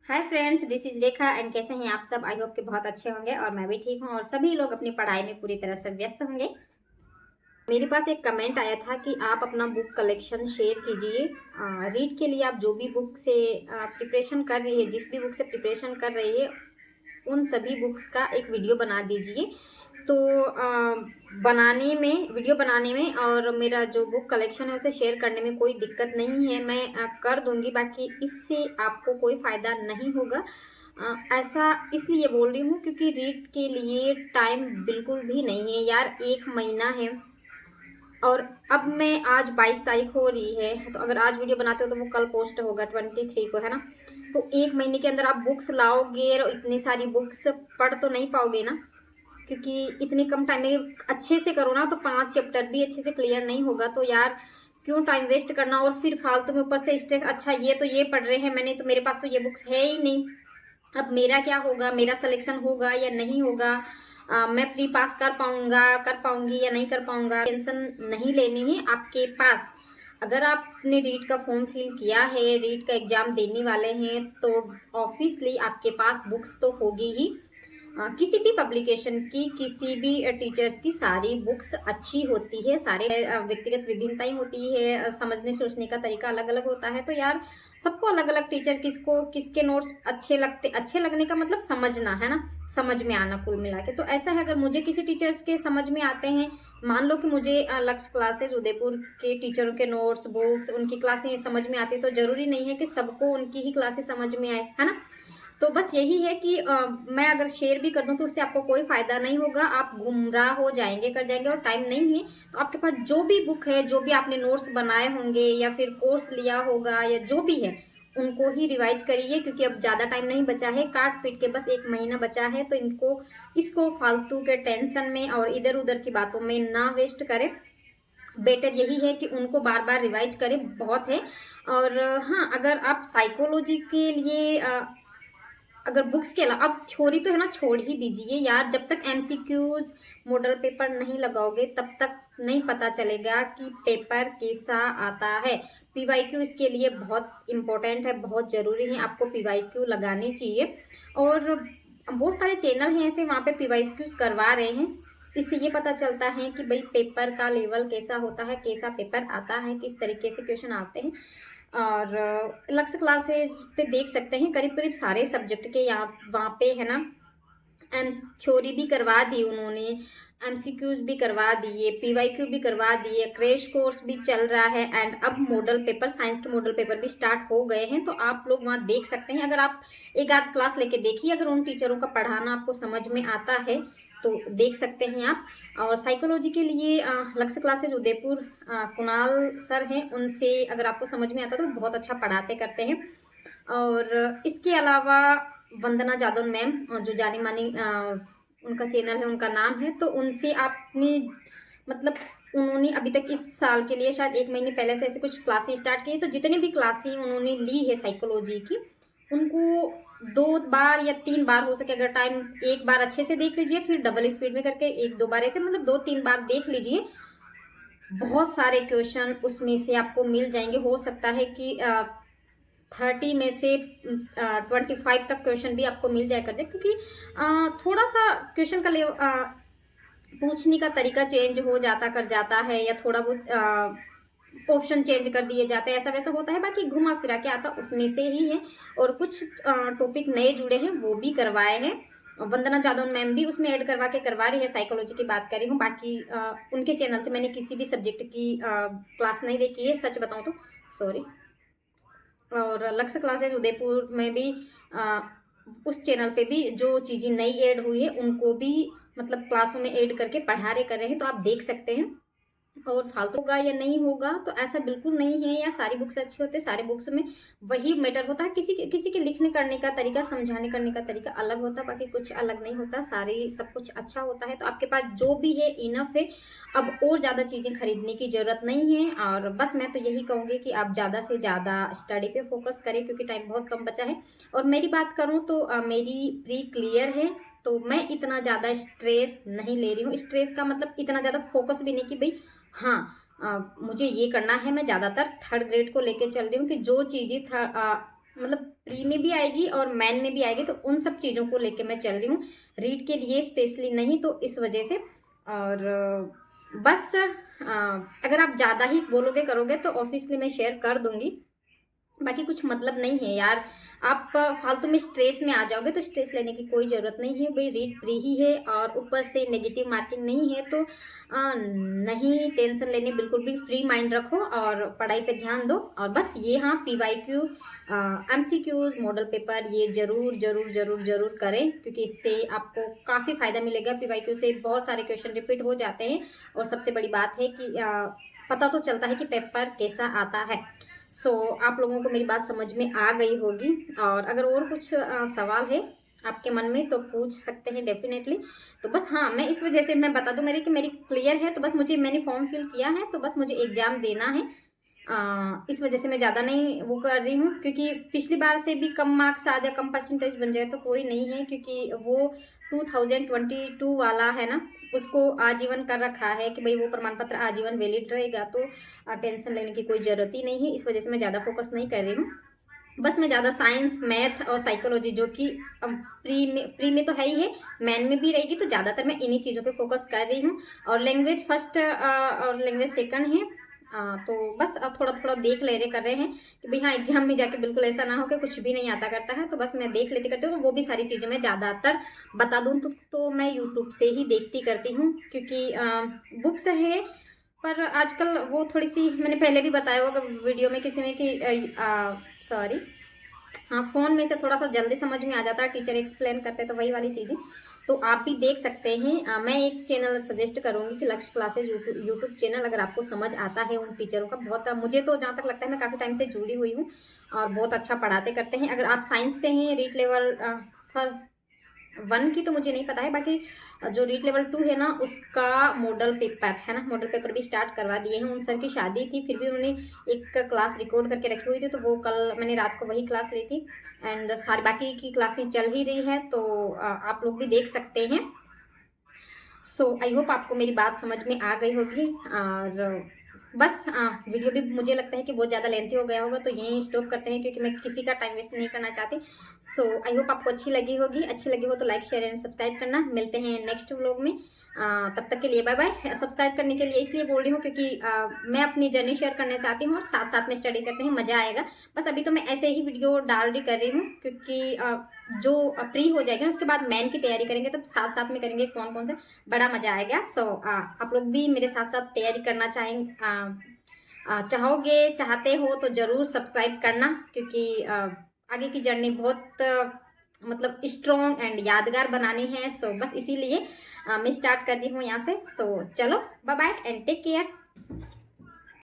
Hi friends, this is Rekha and कैसे हैं आप सब। आई होप कि बहुत अच्छे होंगे और मैं भी ठीक हूँ और सभी लोग अपनी पढ़ाई में पूरी तरह से व्यस्त होंगे। मेरे पास एक कमेंट आया था कि आप अपना बुक कलेक्शन शेयर कीजिए। रीड के लिए आप जो भी बुक से प्रिपरेशन कर रही है, जिस भी बुक से प्रिपरेशन कर रही है, उन सभी बुक्स का एक वीडियो बना दीजिए। तो बनाने में वीडियो बनाने में और मेरा जो बुक कलेक्शन है उसे शेयर करने में कोई दिक्कत नहीं है, मैं कर दूंगी। बाकी इससे आपको कोई फ़ायदा नहीं होगा। ऐसा इसलिए बोल रही हूँ क्योंकि रीड के लिए टाइम बिल्कुल भी नहीं है यार, 1 महीना है। और अब मैं आज 22 तारीख हो रही है, तो अगर आज वीडियो बनाते हो तो वो कल पोस्ट होगा 23 को, है ना। तो 1 महीने के अंदर आप बुक्स लाओगे और इतनी सारी बुक्स पढ़ तो नहीं पाओगे ना, क्योंकि इतनी कम टाइम में अच्छे से करो ना तो 5 चैप्टर भी अच्छे से क्लियर नहीं होगा। तो यार क्यों टाइम वेस्ट करना और फिर फालतू में ऊपर से स्ट्रेस। अच्छा ये तो ये पढ़ रहे हैं मैंने, तो मेरे पास तो ये बुक्स है ही नहीं, अब मेरा क्या होगा, मेरा सिलेक्शन होगा या नहीं होगा, मैं प्री पास कर पाऊंगी या नहीं कर पाऊंगा। टेंशन नहीं लेनी है आपके पास। अगर आपने रीट का फॉर्म फिल किया है, रीट का एग्जाम देने वाले हैं, तो ऑब्वियसली आपके पास बुक्स तो होगी ही। किसी भी पब्लिकेशन की, किसी भी टीचर्स की सारी बुक्स अच्छी होती है। सारे व्यक्तिगत विभिन्नताएं होती है, समझने सोचने का तरीका अलग अलग होता है। तो यार सबको अलग अलग टीचर किसको किसके नोट्स अच्छे लगते, अच्छे लगने का मतलब समझना है ना, समझ में आना कुल मिला के। तो ऐसा है, अगर मुझे किसी टीचर्स के समझ में आते हैं, मान लो कि मुझे लक्ष्य क्लासेस उदयपुर के टीचरों के नोट्स बुक्स उनकी क्लासें समझ में आती, तो जरूरी नहीं है कि सबको उनकी ही क्लासें समझ में आए, है ना। तो बस यही है कि मैं अगर शेयर भी कर दूं तो उससे आपको कोई फायदा नहीं होगा, आप गुमराह हो जाएंगे, कर जाएंगे, और टाइम नहीं है। तो आपके पास जो भी बुक है, जो भी आपने नोट्स बनाए होंगे या फिर कोर्स लिया होगा या जो भी है, उनको ही रिवाइज करिए, क्योंकि अब ज़्यादा टाइम नहीं बचा है, काट पीट के बस 1 महीना बचा है। तो इसको फालतू के टेंशन में और इधर उधर की बातों में ना वेस्ट करें। बेटर यही है कि उनको बार बार रिवाइज करें, बहुत है। और हाँ, अगर आप साइकोलॉजी के लिए अगर बुक्स के अलावा, अब थ्योरी तो है ना छोड़ ही दीजिए यार, जब तक एमसीक्यूज मॉडल पेपर नहीं लगाओगे तब तक नहीं पता चलेगा कि पेपर कैसा आता है। पीवाईक्यू इसके लिए बहुत इंपॉर्टेंट है, बहुत ज़रूरी है, आपको पीवाईक्यू लगानी चाहिए। और बहुत सारे चैनल हैं ऐसे, वहाँ पे पीवाईक्यूज करवा रहे हैं। इससे ये पता चलता है कि भाई पेपर का लेवल कैसा होता है, कैसा पेपर आता है, किस तरीके से क्वेश्चन आते हैं। और लक्ष्य क्लासेस पे देख सकते हैं, करीब करीब सारे सब्जेक्ट के यहाँ वहाँ पे है ना। एम थ्योरी भी करवा दी उन्होंने, एमसीक्यूज भी करवा दिए, पीवाईक्यू भी करवा दिए, क्रैश कोर्स भी चल रहा है, एंड अब मॉडल पेपर, साइंस के मॉडल पेपर भी स्टार्ट हो गए हैं। तो आप लोग वहाँ देख सकते हैं, अगर आप एक आध क्लास लेके देखिए, अगर उन टीचरों का पढ़ाना आपको समझ में आता है तो देख सकते हैं आप। और साइकोलॉजी के लिए लक्ष्य क्लासेज उदयपुर कुणाल सर हैं, उनसे अगर आपको समझ में आता तो बहुत अच्छा पढ़ाते करते हैं। और इसके अलावा वंदना जादव मैम, जो जानी मानी उनका चैनल है, उनका नाम है, तो उनसे आपने मतलब उन्होंने अभी तक इस साल के लिए शायद 1 महीने पहले से ऐसे कुछ क्लासेस स्टार्ट की, तो जितने भी क्लासें उन्होंने ली है साइकोलॉजी की, उनको 2 बार या 3 बार हो सके, अगर टाइम, एक बार अच्छे से देख लीजिए, फिर डबल स्पीड में करके 1-2 बार ऐसे, मतलब 2-3 बार देख लीजिए। बहुत सारे क्वेश्चन उसमें से आपको मिल जाएंगे। हो सकता है कि 30 में से 25 तक क्वेश्चन भी आपको मिल जाए कर जाए, क्योंकि थोड़ा सा क्वेश्चन का पूछने का तरीका चेंज हो जाता कर जाता है, या थोड़ा बहुत ऑप्शन चेंज कर दिए जाते हैं, ऐसा वैसा होता है। बाकी घुमा फिरा के आता उसमें से ही है, और कुछ टॉपिक नए जुड़े हैं वो भी करवाए हैं। वंदना जादव मैम भी उसमें ऐड करवा रही है, साइकोलॉजी की बात कर रही हूँ। बाकी उनके चैनल से मैंने किसी भी सब्जेक्ट की क्लास नहीं देखी है, सच बताऊँ तो, सॉरी। और लक्ष्य क्लासेज उदयपुर में भी उस चैनल पे भी जो चीज़ें नई ऐड हुई है उनको भी मतलब क्लासों में ऐड करके पढ़ा रहे कर रहे हैं, तो आप देख सकते हैं। और फालतू होगा या नहीं होगा तो ऐसा बिल्कुल नहीं है यार, सारी बुक्स अच्छी होती है, सारे बुक्स में वही मैटर होता है। किसी के लिखने करने का तरीका, समझाने करने का तरीका अलग होता है, बाकी कुछ अलग नहीं होता, सारी सब कुछ अच्छा होता है। तो आपके पास जो भी है इनफ है, अब और ज़्यादा चीज़ें खरीदने की ज़रूरत नहीं है। और बस मैं तो यही कहूँगी कि आप ज़्यादा से ज़्यादा स्टडी पे फोकस करें, क्योंकि टाइम बहुत कम बचा है। और मेरी बात करूँ तो मेरी प्री क्लियर है, तो मैं इतना ज़्यादा स्ट्रेस नहीं ले रही हूँ। स्ट्रेस का मतलब इतना ज़्यादा फोकस भी नहीं कि भाई हाँ मुझे ये करना है। मैं ज़्यादातर थर्ड ग्रेड को लेके चल रही हूँ कि जो चीज़ें मतलब प्री में भी आएगी और मैन में भी आएगी, तो उन सब चीज़ों को लेके मैं चल रही हूँ, रीड के लिए स्पेशली नहीं, तो इस वजह से। और बस अगर आप ज़्यादा ही बोलोगे करोगे तो ऑब्वियसली मैं शेयर कर दूंगी, बाकी कुछ मतलब नहीं है यार। आप फालतू में स्ट्रेस में आ जाओगे तो स्ट्रेस लेने की कोई ज़रूरत नहीं है भाई, रीड फ्री ही है और ऊपर से नेगेटिव मार्किंग नहीं है, तो नहीं टेंशन लेनी, बिल्कुल भी फ्री माइंड रखो और पढ़ाई पे ध्यान दो। और बस ये हाँ, PYQ MCQs मॉडल पेपर ये जरूर जरूर जरूर जरूर करें, क्योंकि इससे आपको काफ़ी फ़ायदा मिलेगा। PYQ से बहुत सारे क्वेश्चन रिपीट हो जाते हैं और सबसे बड़ी बात है कि पता तो चलता है कि पेपर कैसा आता है। आप लोगों को मेरी बात समझ में आ गई होगी, और अगर और कुछ सवाल है आपके मन में तो पूछ सकते हैं डेफिनेटली। तो बस हाँ, मैं इस वजह से मैं बता दूं मेरी क्लियर है, तो बस मैंने फॉर्म फिल किया है, तो बस मुझे एग्जाम देना है। इस वजह से मैं ज़्यादा नहीं वो कर रही हूँ, क्योंकि पिछली बार से भी कम मार्क्स आ जाए, कम परसेंटेज बन जाए तो कोई नहीं है, क्योंकि वो 2022 वाला है ना, उसको आजीवन कर रखा है कि भाई वो प्रमाण पत्र आजीवन वैलिड रहेगा, तो टेंशन लेने की कोई ज़रूरत ही नहीं है। इस वजह से मैं ज़्यादा फोकस नहीं कर रही हूँ। बस मैं ज़्यादा साइंस, मैथ और साइकोलॉजी, जो कि प्री में तो है ही है, मैन में भी रहेगी, तो ज़्यादातर मैं इन्हीं चीज़ों पे फोकस कर रही हूँ। और लैंग्वेज फर्स्ट और लैंग्वेज सेकंड है। तो बस अब थोड़ा थोड़ा देख ले रहे कर रहे हैं कि भाई हाँ, एग्जाम में जाके बिल्कुल ऐसा ना हो कि कुछ भी नहीं आता करता है, तो बस मैं देख लेती करती हूँ। वो भी सारी चीज़ें मैं ज़्यादातर बता दूँ तो मैं यूट्यूब से ही देखती करती हूँ, क्योंकि बुक्स है पर आजकल वो थोड़ी सी, मैंने पहले भी बताया होगा वीडियो में किसी में कि सॉरी, हाँ, फ़ोन में से थोड़ा सा जल्दी समझ में आ जाता है, टीचर एक्सप्लेन करते तो वही वाली चीज़ें तो आप भी देख सकते हैं। मैं एक चैनल सजेस्ट करूंगी कि लक्ष्य क्लासेज यूट्यूब चैनल, अगर आपको समझ आता है उन टीचरों का, बहुत मुझे तो जहाँ तक लगता है मैं काफ़ी टाइम से जुड़ी हुई हूँ और बहुत अच्छा पढ़ाते करते हैं। अगर आप साइंस से हैं, रीट लेवल 1 की तो मुझे नहीं पता है, बाकी जो रीट लेवल 2 है ना, उसका मॉडल पेपर है ना, मॉडल पेपर भी स्टार्ट करवा दिए हैं। उन सर की शादी थी, फिर भी उन्होंने एक क्लास रिकॉर्ड करके रखी हुई थी, तो वो कल मैंने रात को वही क्लास ली थी। एंड सारी बाकी की क्लासें चल ही रही है, तो आप लोग भी देख सकते हैं। आई होप आपको मेरी बात समझ में आ गई होगी। और बस वीडियो भी मुझे लगता है कि बहुत ज़्यादा लेंथी हो गया होगा, तो यहीं स्टॉप करते हैं, क्योंकि मैं किसी का टाइम वेस्ट नहीं करना चाहती। आई होप आपको अच्छी लगी होगी, अच्छी लगी हो तो लाइक शेयर एंड सब्सक्राइब करना। मिलते हैं नेक्स्ट व्लॉग में। तब तक के लिए बाय बाय। सब्सक्राइब करने के लिए इसलिए बोल रही हूँ क्योंकि मैं अपनी जर्नी शेयर करना चाहती हूँ और साथ साथ में स्टडी करते हैं, मज़ा आएगा। बस अभी तो मैं ऐसे ही वीडियो डाल रही कर रही हूँ, क्योंकि जो प्री हो जाएगा उसके बाद मैन की तैयारी करेंगे, तब साथ साथ में करेंगे कौन कौन से, बड़ा मज़ा आएगा। आप लोग भी मेरे साथ साथ तैयारी करना चाहोगे, चाहते हो तो ज़रूर सब्सक्राइब करना, क्योंकि आगे की जर्नी बहुत मतलब स्ट्रॉन्ग एंड यादगार बनानी है। बस इसीलिए मैं स्टार्ट कर दी हूँ यहाँ से। चलो bye bye and take care.